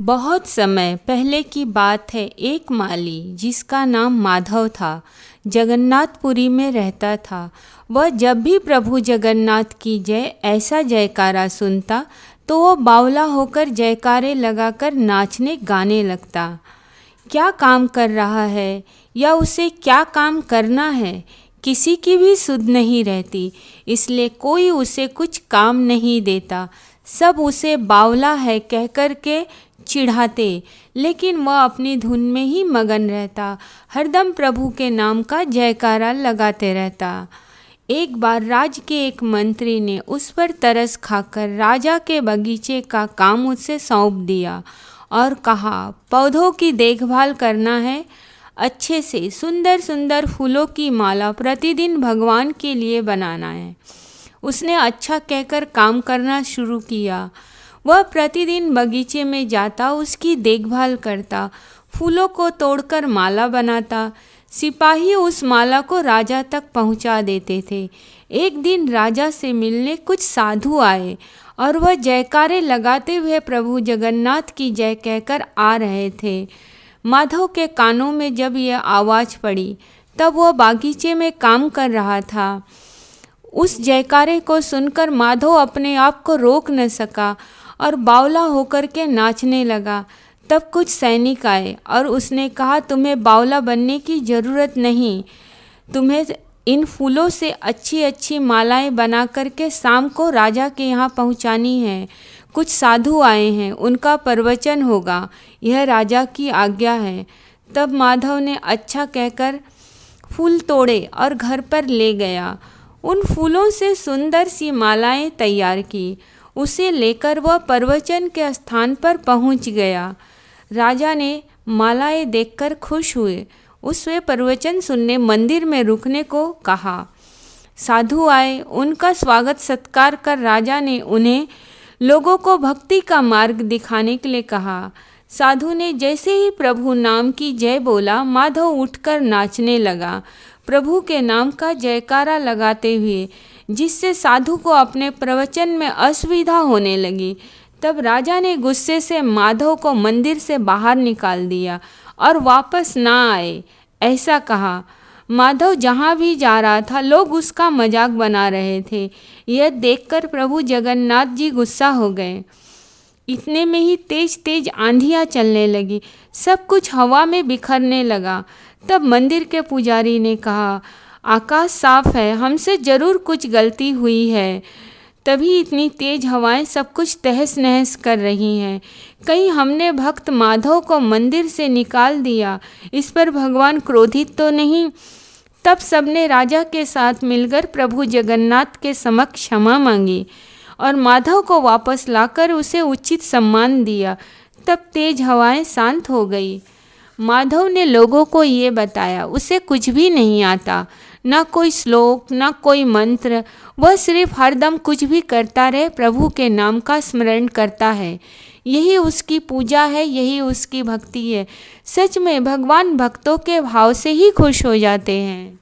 बहुत समय पहले की बात है। एक माली जिसका नाम माधव था, जगन्नाथपुरी में रहता था। वह जब भी प्रभु जगन्नाथ की जय ऐसा जयकारा सुनता तो वो बावला होकर जयकारे लगाकर नाचने गाने लगता। क्या काम कर रहा है या उसे क्या काम करना है, किसी की भी सुध नहीं रहती, इसलिए कोई उसे कुछ काम नहीं देता। सब उसे बावला है कह कर के चिढ़ाते, लेकिन वह अपनी धुन में ही मगन रहता, हरदम प्रभु के नाम का जयकारा लगाते रहता। एक बार राज के एक मंत्री ने उस पर तरस खाकर राजा के बगीचे का काम उससे सौंप दिया और कहा, पौधों की देखभाल करना है, अच्छे से सुंदर सुंदर फूलों की माला प्रतिदिन भगवान के लिए बनाना है। उसने अच्छा कहकर काम करना शुरू किया। वह प्रतिदिन बगीचे में जाता, उसकी देखभाल करता, फूलों को तोड़कर माला बनाता। सिपाही उस माला को राजा तक पहुंचा देते थे। एक दिन राजा से मिलने कुछ साधु आए और वह जयकारे लगाते हुए प्रभु जगन्नाथ की जय कहकर आ रहे थे। माधव के कानों में जब यह आवाज़ पड़ी तब वह बागीचे में काम कर रहा था। उस जयकारे को सुनकर माधव अपने आप को रोक न सका और बावला होकर के नाचने लगा। तब कुछ सैनिक आए और उसने कहा, तुम्हें बावला बनने की ज़रूरत नहीं, तुम्हें इन फूलों से अच्छी अच्छी मालाएं बना करके शाम को राजा के यहाँ पहुँचानी है। कुछ साधु आए हैं, उनका प्रवचन होगा, यह राजा की आज्ञा है। तब माधव ने अच्छा कहकर फूल तोड़े और घर पर ले गया। उन फूलों से सुंदर सी मालाएं तैयार की। उसे लेकर वह प्रवचन के स्थान पर पहुंच गया। राजा ने मालाएं देखकर खुश हुए। उससे प्रवचन सुनने मंदिर में रुकने को कहा। साधु आए, उनका स्वागत सत्कार कर राजा ने उन्हें लोगों को भक्ति का मार्ग दिखाने के लिए कहा। साधु ने जैसे ही प्रभु नाम की जय बोला, माधव उठकर नाचने लगा, प्रभु के नाम का जयकारा लगाते हुए, जिससे साधु को अपने प्रवचन में असुविधा होने लगी। तब राजा ने गुस्से से माधव को मंदिर से बाहर निकाल दिया और वापस ना आए, ऐसा कहा। माधव जहाँ भी जा रहा था लोग उसका मजाक बना रहे थे। यह देखकर प्रभु जगन्नाथ जी गुस्सा हो गए। इतने में ही तेज तेज आंधियाँ चलने लगी, सब कुछ हवा में बिखरने लगा। तब मंदिर के पुजारी ने कहा, आकाश साफ है, हमसे ज़रूर कुछ गलती हुई है, तभी इतनी तेज हवाएं सब कुछ तहस नहस कर रही हैं। कहीं हमने भक्त माधव को मंदिर से निकाल दिया, इस पर भगवान क्रोधित तो नहीं? तब सबने राजा के साथ मिलकर प्रभु जगन्नाथ के समक्ष क्षमा मांगी और माधव को वापस लाकर उसे उचित सम्मान दिया। तब तेज हवाएं शांत हो गई। माधव ने लोगों को ये बताया, उसे कुछ भी नहीं आता, ना कोई श्लोक ना कोई मंत्र, वह सिर्फ हरदम कुछ भी करता रहे, प्रभु के नाम का स्मरण करता है। यही उसकी पूजा है, यही उसकी भक्ति है। सच में भगवान भक्तों के भाव से ही खुश हो जाते हैं।